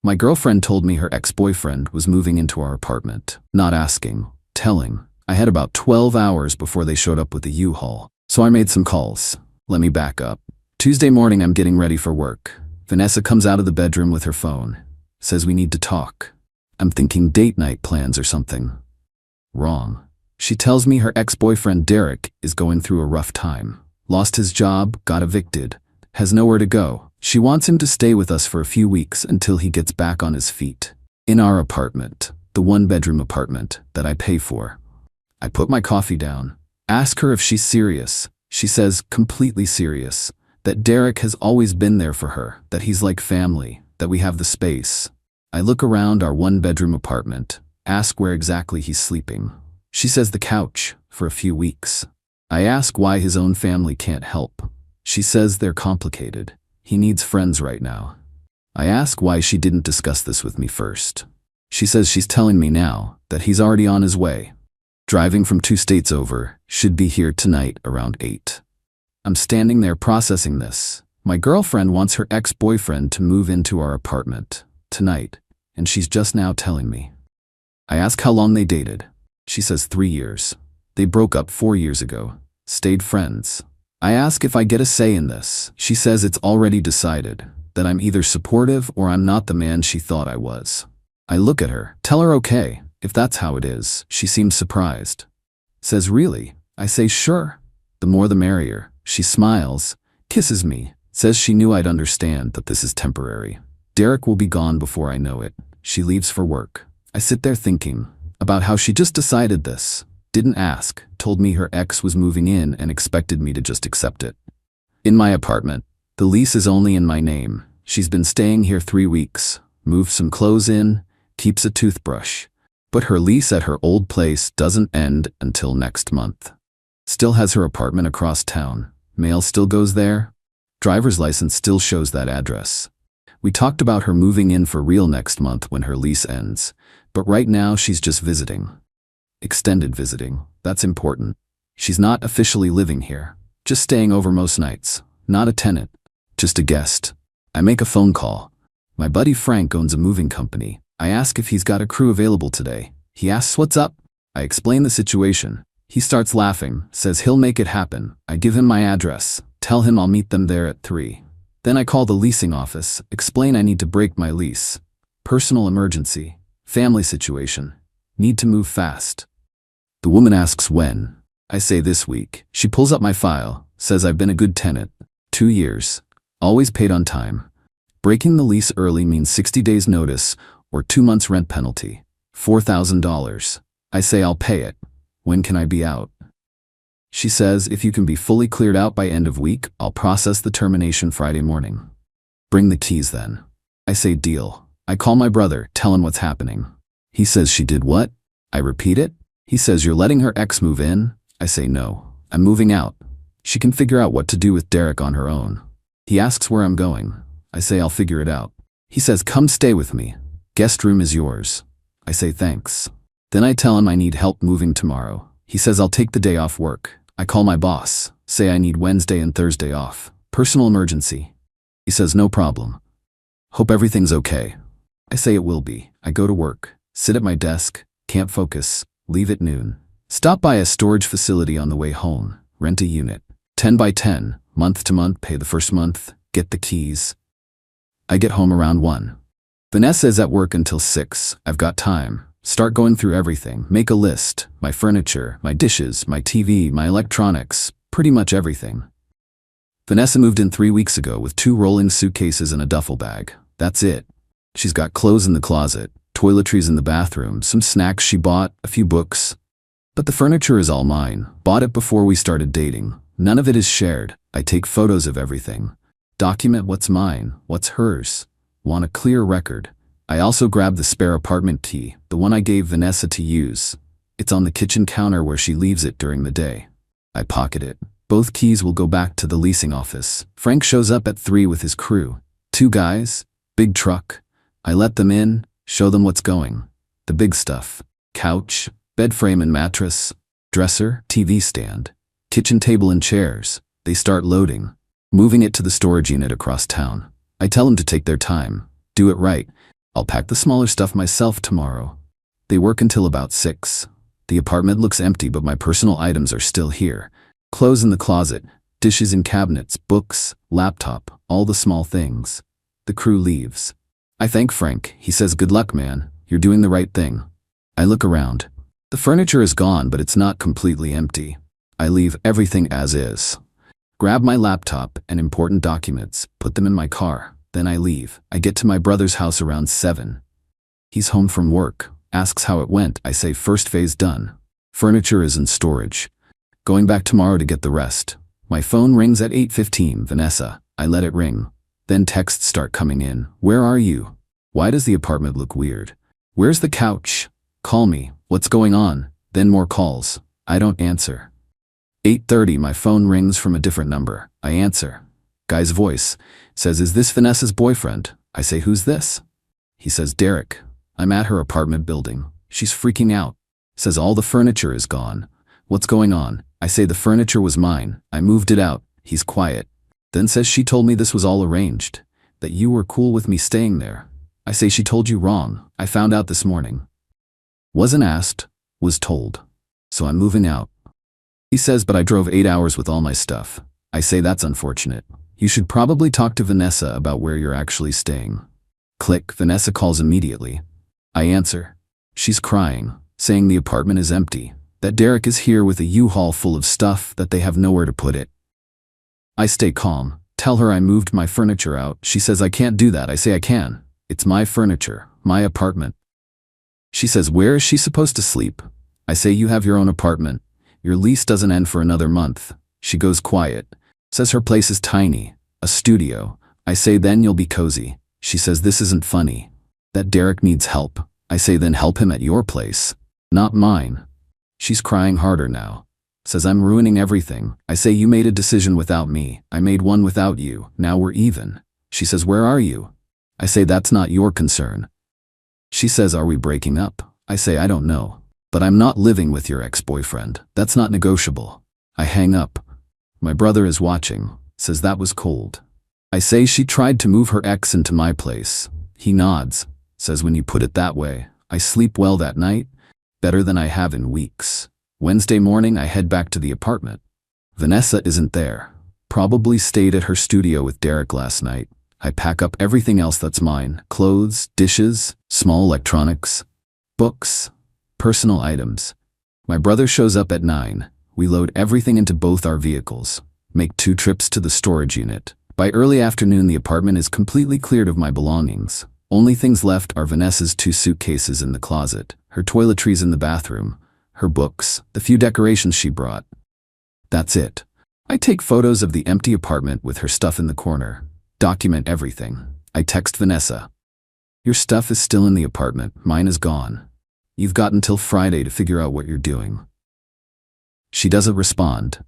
My girlfriend told me her ex-boyfriend was moving into our apartment. Not asking, telling. I had about 12 hours before they showed up with the U-Haul, so I made some calls. Let me back up. Tuesday morning, I'm getting ready for work. Vanessa comes out of the bedroom with her phone. Says we need to talk. I'm thinking date night plans or something. Wrong. She tells me her ex-boyfriend Derek is going through a rough time. Lost his job, got evicted, has nowhere to go. She wants him to stay with us for a few weeks until he gets back on his feet. In our apartment, the one-bedroom apartment that I pay for. I put my coffee down, ask her if she's serious. She says completely serious, that Derek has always been there for her, that he's like family, that we have the space. I look around our one-bedroom apartment, ask where exactly he's sleeping. She says the couch, for a few weeks. I ask why his own family can't help. She says they're complicated. He needs friends right now. I ask why she didn't discuss this with me first. She says she's telling me now that he's already on his way. Driving from 2 states over, should be here tonight around 8. I'm standing there processing this. My girlfriend wants her ex-boyfriend to move into our apartment tonight, and she's just now telling me. I ask how long they dated. She says 3 years. They broke up 4 years ago. Stayed friends. I ask if I get a say in this. She says it's already decided, that I'm either supportive or I'm not the man she thought I was. I look at her, tell her okay, if that's how it is. She seems surprised. Says really? I say sure. The more the merrier. She smiles, kisses me, says she knew I'd understand that this is temporary. Derek will be gone before I know it. She leaves for work. I sit there thinking about how she just decided this. Didn't ask, told me her ex was moving in and expected me to just accept it. In my apartment, the lease is only in my name. She's been staying here 3 weeks, moved some clothes in, keeps a toothbrush. But her lease at her old place doesn't end until next month. Still has her apartment across town. Mail still goes there. Driver's license still shows that address. We talked about her moving in for real next month when her lease ends, but right now she's just visiting. Extended visiting, that's important. She's not officially living here, just staying over most nights. Not a tenant, just a guest. I make a phone call. My buddy Frank owns a moving company. I ask if he's got a crew available today. He asks what's up. I explain the situation. He starts laughing, says he'll make it happen. I give him my address, tell him I'll meet them there at 3. Then I call the leasing office, explain I need to break my lease. Personal emergency, family situation, need to move fast. The woman asks when. I say this week. She pulls up my file, says I've been a good tenant. 2 years. Always paid on time. Breaking the lease early means 60 days notice or 2 months rent penalty. $4,000. I say I'll pay it. When can I be out? She says if you can be fully cleared out by end of week, I'll process the termination Friday morning. Bring the keys then. I say deal. I call my brother, tell him what's happening. He says she did what? I repeat it. He says you're letting her ex move in? I say no. I'm moving out. She can figure out what to do with Derek on her own. He asks where I'm going. I say I'll figure it out. He says come stay with me. Guest room is yours. I say thanks. Then I tell him I need help moving tomorrow. He says I'll take the day off work. I call my boss, say I need Wednesday and Thursday off. Personal emergency. He says no problem. Hope everything's okay. I say it will be. I go to work, sit at my desk, can't focus, leave at noon. Stop by a storage facility on the way home, rent a unit. 10 by 10, month to month, pay the first month, get the keys. I get home around 1. Vanessa is at work until 6. I've got time. Start going through everything, make a list. My furniture, my dishes, my TV, my electronics, pretty much everything. Vanessa moved in 3 weeks ago with 2 rolling suitcases and a duffel bag. That's it. She's got clothes in the closet, toiletries in the bathroom, some snacks she bought, a few books. But the furniture is all mine. Bought it before we started dating. None of it is shared. I take photos of everything. Document what's mine, what's hers. Want a clear record. I also grabbed the spare apartment key, the one I gave Vanessa to use. It's on the kitchen counter where she leaves it during the day. I pocket it. Both keys will go back to the leasing office. Frank shows up at 3 with his crew. 2 guys, big truck. I let them in, show them what's going. The big stuff. Couch, bed frame and mattress, dresser, TV stand, kitchen table and chairs. They start loading, moving it to the storage unit across town. I tell them to take their time, do it right. I'll pack the smaller stuff myself tomorrow. They work until about 6. The apartment looks empty, but my personal items are still here. Clothes in the closet, dishes in cabinets, books, laptop, all the small things. The crew leaves. I thank Frank. He says, "Good luck, man. You're doing the right thing." I look around. The furniture is gone, but it's not completely empty. I leave everything as is. Grab my laptop and important documents, put them in my car. Then I leave. I get to my brother's house around 7. He's home from work, asks how it went. I say first phase done. Furniture is in storage. Going back tomorrow to get the rest. My phone rings at 8:15, Vanessa. I let it ring. Then texts start coming in. Where are you? Why does the apartment look weird? Where's the couch? Call me. What's going on? Then more calls. I don't answer. 8:30, my phone rings from a different number. I answer. Guy's voice says, "Is this Vanessa's boyfriend?" I say, "Who's this?" He says, "Derek." I'm at her apartment building. She's freaking out. Says all the furniture is gone. What's going on? I say the furniture was mine. I moved it out. He's quiet. Then says she told me this was all arranged, that you were cool with me staying there. I say she told you wrong. I found out this morning. Wasn't asked, was told. So I'm moving out. He says, but I drove 8 hours with all my stuff. I say that's unfortunate. You should probably talk to Vanessa about where you're actually staying. Click, Vanessa calls immediately. I answer. She's crying, saying the apartment is empty, that Derek is here with a U-Haul full of stuff that they have nowhere to put it. I stay calm, tell her I moved my furniture out. She says I can't do that. I say I can. It's my furniture, my apartment. She says, where is she supposed to sleep? I say, you have your own apartment. Your lease doesn't end for another month. She goes quiet. Says her place is tiny, a studio. I say, then you'll be cozy. She says, this isn't funny. That Derek needs help. I say, then help him at your place, not mine. She's crying harder now. Says I'm ruining everything. I say, you made a decision without me. I made one without you. Now we're even. She says, where are you? I say, that's not your concern. She says, are we breaking up? I say, I don't know. But I'm not living with your ex-boyfriend. That's not negotiable. I hang up. My brother is watching. Says that was cold. I say she tried to move her ex into my place. He nods. Says when you put it that way, I sleep well that night. Better than I have in weeks. Wednesday morning I head back to the apartment. Vanessa isn't there. Probably stayed at her studio with Derek last night. I pack up everything else that's mine. Clothes, dishes, small electronics, books, personal items. My brother shows up at 9. We load everything into both our vehicles. Make 2 trips to the storage unit. By early afternoon the apartment is completely cleared of my belongings. Only things left are Vanessa's 2 suitcases in the closet, her toiletries in the bathroom, her books, the few decorations she brought. That's it. I take photos of the empty apartment with her stuff in the corner. Document everything. I text Vanessa. Your stuff is still in the apartment. Mine is gone. You've got until Friday to figure out what you're doing. She doesn't respond.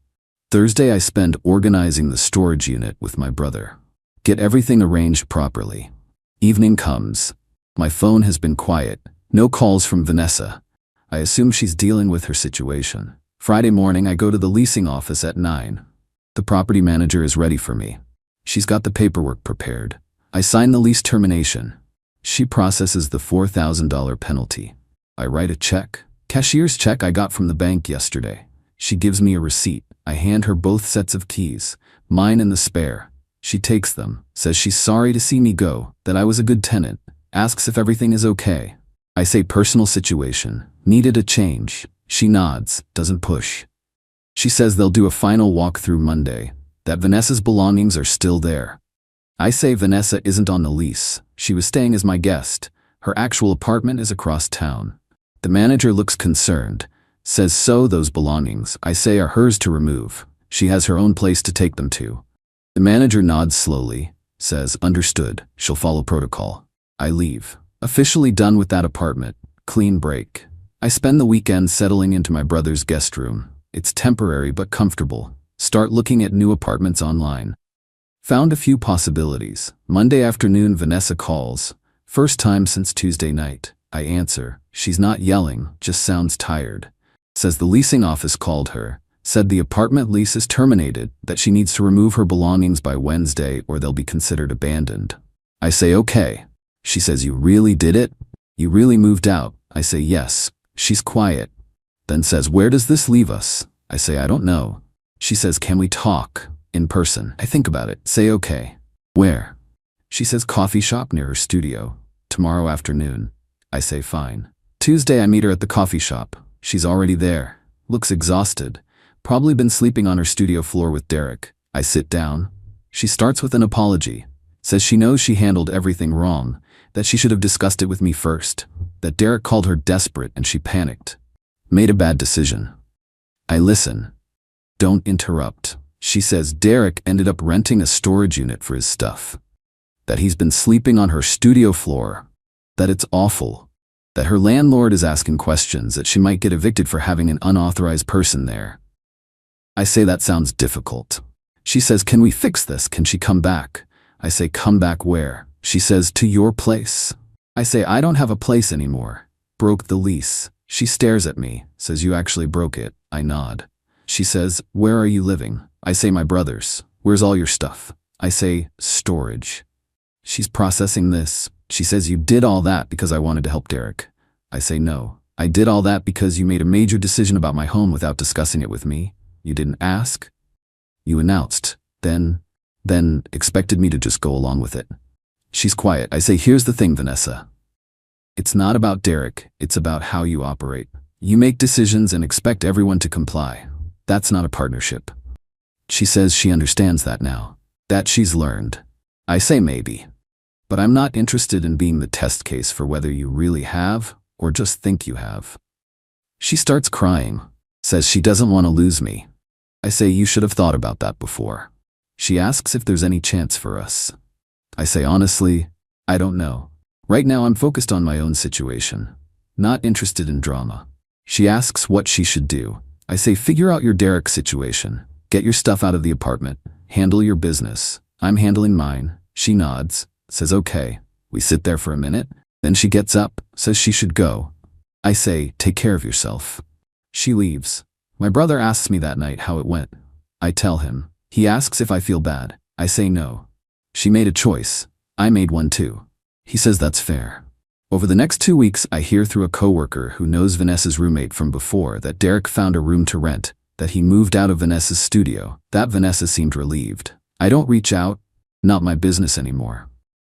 Thursday I spend organizing the storage unit with my brother. Get everything arranged properly. Evening comes. My phone has been quiet. No calls from Vanessa. I assume she's dealing with her situation. Friday morning I go to the leasing office at 9. The property manager is ready for me. She's got the paperwork prepared. I sign the lease termination. She processes the $4,000 penalty. I write a check. Cashier's check I got from the bank yesterday. She gives me a receipt. I hand her both sets of keys, mine and the spare. She takes them, says she's sorry to see me go, that I was a good tenant, asks if everything is okay. I say personal situation, needed a change. She nods, doesn't push. She says they'll do a final walkthrough Monday, that Vanessa's belongings are still there. I say Vanessa isn't on the lease. She was staying as my guest. Her actual apartment is across town. The manager looks concerned, says so those belongings, I say, are hers to remove. She has her own place to take them to. The manager nods slowly, says, understood, she'll follow protocol. I leave. Officially done with that apartment. Clean break. I spend the weekend settling into my brother's guest room. It's temporary but comfortable. Start looking at new apartments online. Found a few possibilities. Monday afternoon Vanessa calls. First time since Tuesday night. I answer. She's not yelling, just sounds tired. Says the leasing office called her. Said the apartment lease is terminated, that she needs to remove her belongings by Wednesday or they'll be considered abandoned. I say okay. She says, you really did it? You really moved out? I say, yes. She's quiet. Then says, where does this leave us? I say, I don't know. She says, can we talk in person? I think about it. Say, okay. Where? She says, coffee shop near her studio. Tomorrow afternoon. I say, fine. Tuesday I meet her at the coffee shop. She's already there. Looks exhausted. Probably been sleeping on her studio floor with Derek. I sit down. She starts with an apology. Says she knows she handled everything wrong, that she should have discussed it with me first, that Derek called her desperate and she panicked. Made a bad decision. I listen. Don't interrupt. She says Derek ended up renting a storage unit for his stuff. That he's been sleeping on her studio floor. That it's awful. That her landlord is asking questions, that she might get evicted for having an unauthorized person there. I say that sounds difficult. She says, can we fix this? Can she come back? I say, come back where? She says, to your place. I say, I don't have a place anymore. Broke the lease. She stares at me, says, you actually broke it. I nod. She says, where are you living? I say, my brother's. Where's all your stuff? I say, storage. She's processing this. She says, you did all that because I wanted to help Derek. I say, no. I did all that because you made a major decision about my home without discussing it with me. You didn't ask. You announced. Then expected me to just go along with it. She's quiet. I say, here's the thing, Vanessa. It's not about Derek. It's about how you operate. You make decisions and expect everyone to comply. That's not a partnership. She says she understands that now. That she's learned. I say maybe. But I'm not interested in being the test case for whether you really have or just think you have. She starts crying. Says she doesn't want to lose me. I say, you should have thought about that before. She asks if there's any chance for us. I say, honestly, I don't know. Right now I'm focused on my own situation. Not interested in drama. She asks what she should do. I say, figure out your Derek situation. Get your stuff out of the apartment. Handle your business. I'm handling mine. She nods. Says, okay. We sit there for a minute. Then she gets up. Says she should go. I say, take care of yourself. She leaves. My brother asks me that night how it went. I tell him. He asks if I feel bad. I say no. She made a choice. I made one too. He says that's fair. Over the next 2 weeks, I hear through a coworker who knows Vanessa's roommate from before that Derek found a room to rent, that he moved out of Vanessa's studio. That Vanessa seemed relieved. I don't reach out. Not my business anymore.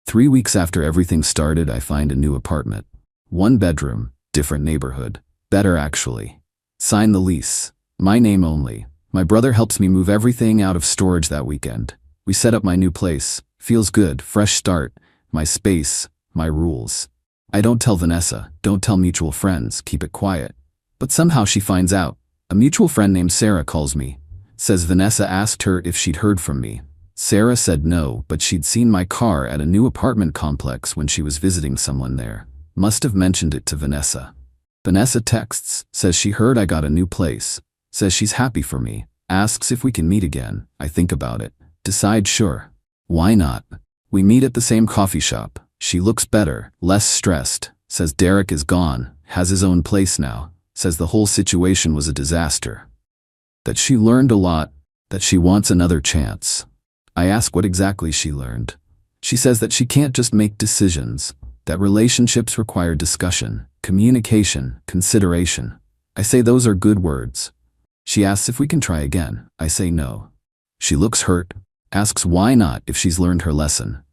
3 weeks after everything started, I find a new apartment. 1 bedroom, different neighborhood. Better actually. Sign the lease. My name only. My brother helps me move everything out of storage that weekend. We set up my new place. Feels good, fresh start. My space, my rules. I don't tell Vanessa, don't tell mutual friends, keep it quiet. But somehow she finds out. A mutual friend named Sarah calls me. Says Vanessa asked her if she'd heard from me. Sarah said no, but she'd seen my car at a new apartment complex when she was visiting someone there. Must have mentioned it to Vanessa. Vanessa texts, says she heard I got a new place. Says she's happy for me. Asks if we can meet again. I think about it. Decide sure. Why not? We meet at the same coffee shop. She looks better, less stressed. Says Derek is gone, has his own place now. Says the whole situation was a disaster. That she learned a lot, that she wants another chance. I ask what exactly she learned. She says that she can't just make decisions, that relationships require discussion, communication, consideration. I say those are good words. She asks if we can try again. I say no. She looks hurt, asks why not if she's learned her lesson.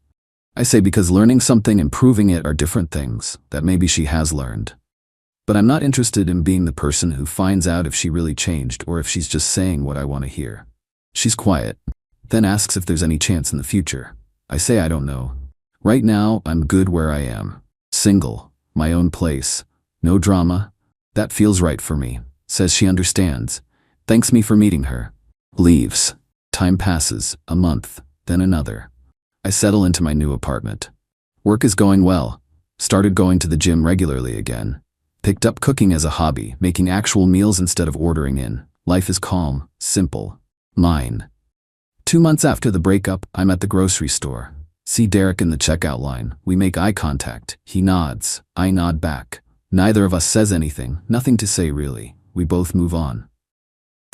I say because learning something and proving it are different things, that maybe she has learned. But I'm not interested in being the person who finds out if she really changed or if she's just saying what I want to hear. She's quiet, then asks if there's any chance in the future. I say I don't know. Right now, I'm good where I am. Single, my own place, no drama. That feels right for me. Says she understands. Thanks me for meeting her. Leaves. Time passes, a month, then another. I settle into my new apartment. Work is going well. Started going to the gym regularly again. Picked up cooking as a hobby, making actual meals instead of ordering in. Life is calm, simple. Mine. 2 months after the breakup, I'm at the grocery store. See Derek in the checkout line. We make eye contact. He nods. I nod back. Neither of us says anything. Nothing to say really. We both move on.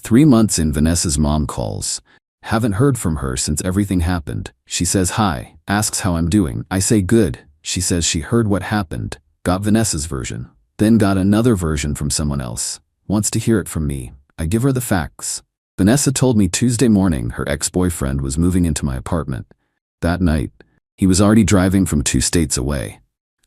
3 months in, Vanessa's mom calls. Haven't heard from her since everything happened. She says hi, asks how I'm doing. I say good. She says she heard what happened, got Vanessa's version, then got another version from someone else, wants to hear it from me. I give her the facts. Vanessa told me Tuesday morning her ex-boyfriend was moving into my apartment. That night, he was already driving from 2 states away.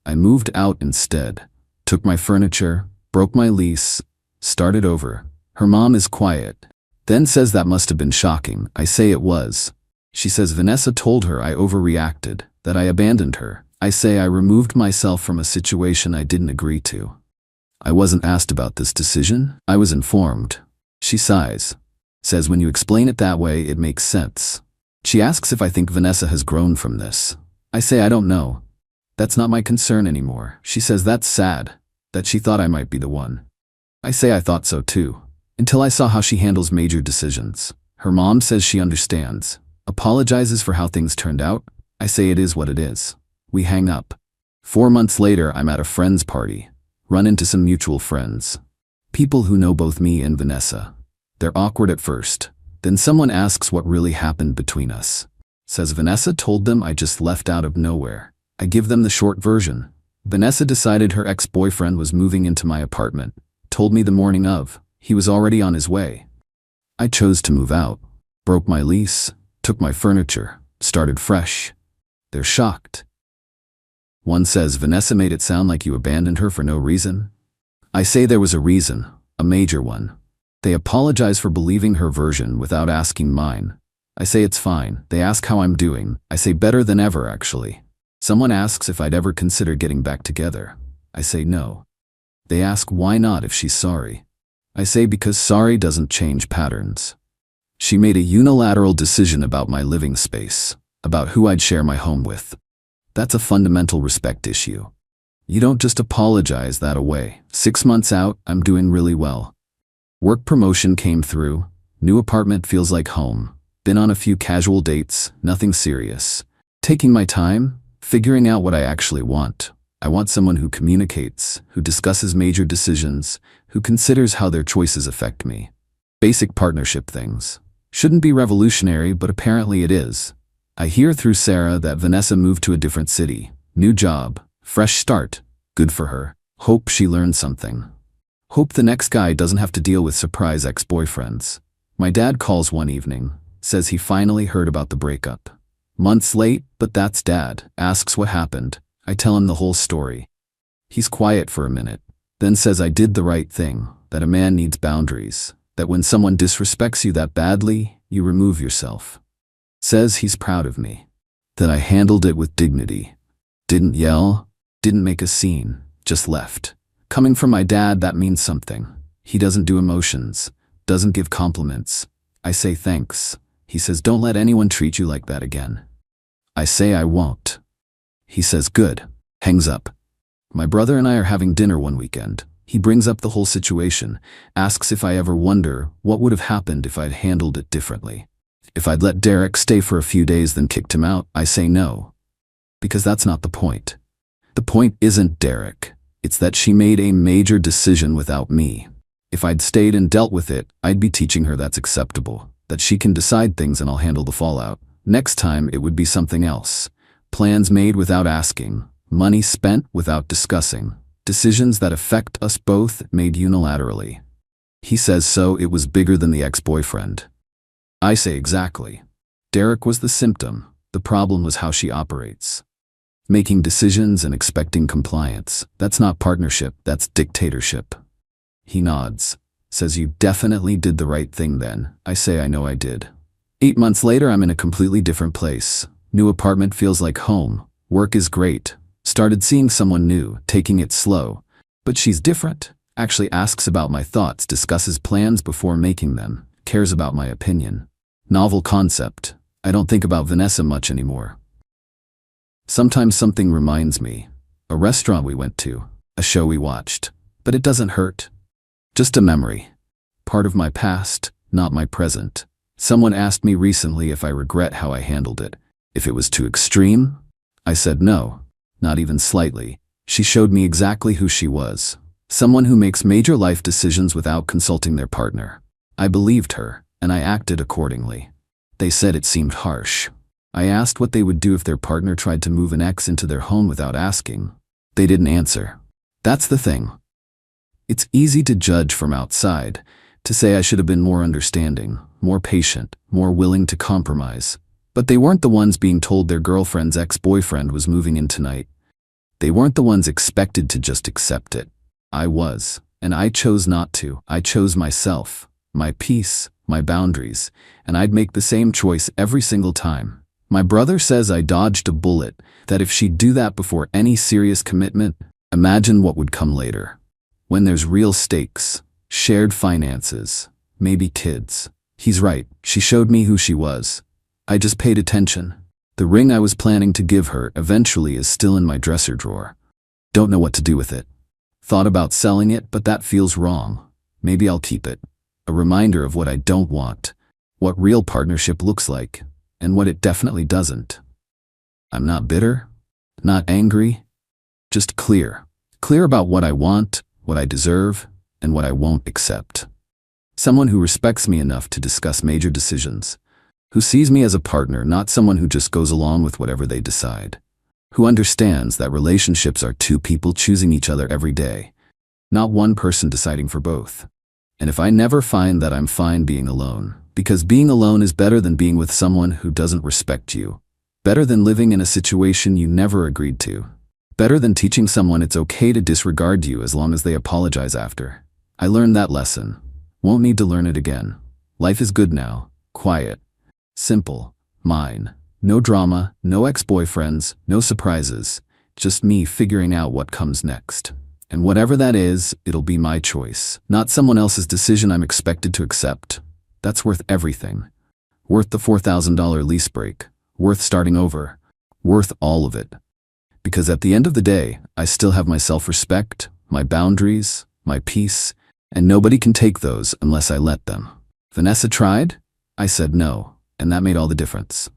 I moved out instead, took my furniture, broke my lease, started over. Her mom is quiet, then says that must have been shocking. I say it was. She says Vanessa told her I overreacted, that I abandoned her. I say I removed myself from a situation I didn't agree to. I wasn't asked about this decision. I was informed. She sighs. Says when you explain it that way, it makes sense. She asks if I think Vanessa has grown from this. I say I don't know. That's not my concern anymore. She says that's sad, that she thought I might be the one. I say I thought so too, until I saw how she handles major decisions. Her mom says she understands, apologizes for how things turned out. I say it is what it is. We hang up. 4 months later, I'm at a friend's party. Run into some mutual friends. People who know both me and Vanessa. They're awkward at first. Then someone asks what really happened between us. Says Vanessa told them I just left out of nowhere. I give them the short version. Vanessa decided her ex-boyfriend was moving into my apartment. Told me the morning of. He was already on his way. I chose to move out. Broke my lease. Took my furniture. Started fresh. They're shocked. One says Vanessa made it sound like you abandoned her for no reason. I say there was a reason, a major one. They apologize for believing her version without asking mine. I say it's fine. They ask how I'm doing. I say better than ever, actually. Someone asks if I'd ever consider getting back together. I say no. They ask why not if she's sorry. I say because sorry doesn't change patterns. She made a unilateral decision about my living space, about who I'd share my home with. That's a fundamental respect issue. You don't just apologize that away. 6 months out, I'm doing really well. Work promotion came through. New apartment feels like home. Been on a few casual dates, nothing serious. Taking my time, figuring out what I actually want. I want someone who communicates, who discusses major decisions, who considers how their choices affect me. Basic partnership things. Shouldn't be revolutionary, but apparently it is. I hear through Sarah that Vanessa moved to a different city. New job, fresh start. Good for her. Hope she learned something. Hope the next guy doesn't have to deal with surprise ex-boyfriends. My dad calls one evening, says he finally heard about the breakup. Months late, but that's Dad. Asks what happened. I tell him the whole story. He's quiet for a minute, then says I did the right thing, that a man needs boundaries, that when someone disrespects you that badly, you remove yourself. Says he's proud of me, that I handled it with dignity. Didn't yell, didn't make a scene, just left. Coming from my dad, that means something. He doesn't do emotions, doesn't give compliments. I say thanks. He says don't let anyone treat you like that again. I say I won't. He says good. Hangs up. My brother and I are having dinner one weekend. He brings up the whole situation, asks if I ever wonder what would have happened if I'd handled it differently. If I'd let Derek stay for a few days then kicked him out, I say no. Because that's not the point. The point isn't Derek. It's that she made a major decision without me. If I'd stayed and dealt with it, I'd be teaching her that's acceptable, that she can decide things and I'll handle the fallout. Next time, it would be something else. Plans made without asking, money spent without discussing, decisions that affect us both made unilaterally. He says so it was bigger than the ex-boyfriend. I say exactly. Derek was the symptom. The problem was how she operates. Making decisions and expecting compliance. That's not partnership, that's dictatorship. He nods, says you definitely did the right thing then. I say I know I did. 8 months later, I'm in a completely different place. New apartment feels like home. Work is great. Started seeing someone new, taking it slow. But she's different. Actually asks about my thoughts, discusses plans before making them, cares about my opinion. Novel concept. I don't think about Vanessa much anymore. Sometimes something reminds me. A restaurant we went to, a show we watched. But it doesn't hurt. Just a memory. Part of my past, not my present. Someone asked me recently if I regret how I handled it. If it was too extreme? I said no, not even slightly. She showed me exactly who she was. Someone who makes major life decisions without consulting their partner. I believed her, and I acted accordingly. They said it seemed harsh. I asked what they would do if their partner tried to move an ex into their home without asking. They didn't answer. That's the thing. It's easy to judge from outside, to say I should have been more understanding, more patient, more willing to compromise. But they weren't the ones being told their girlfriend's ex-boyfriend was moving in tonight. They weren't the ones expected to just accept it. I was, and I chose not to. I chose myself, my peace, my boundaries, and I'd make the same choice every single time. My brother says I dodged a bullet, that if she'd do that before any serious commitment, imagine what would come later. When there's real stakes, shared finances, maybe kids. He's right, she showed me who she was. I just paid attention. The ring I was planning to give her eventually is still in my dresser drawer. Don't know what to do with it. Thought about selling it, but that feels wrong. Maybe I'll keep it. A reminder of what I don't want, what real partnership looks like, and what it definitely doesn't. I'm not bitter, not angry, just clear. Clear about what I want, what I deserve, and what I won't accept. Someone who respects me enough to discuss major decisions. Who sees me as a partner, not someone who just goes along with whatever they decide. Who understands that relationships are two people choosing each other every day, not one person deciding for both. And if I never find that, I'm fine being alone, because being alone is better than being with someone who doesn't respect you, better than living in a situation you never agreed to, better than teaching someone it's okay to disregard you as long as they apologize after. I learned that lesson. Won't need to learn it again. Life is good now, quiet, simple, mine. No drama, no ex-boyfriends, no surprises, just me figuring out what comes next. And whatever that is, it'll be my choice, not someone else's decision I'm expected to accept. That's worth everything. Worth the $4,000 lease break, worth starting over, worth all of it. Because at the end of the day, I still have my self-respect, my boundaries, my peace, and nobody can take those unless I let them. Vanessa tried? I said no, and that made all the difference.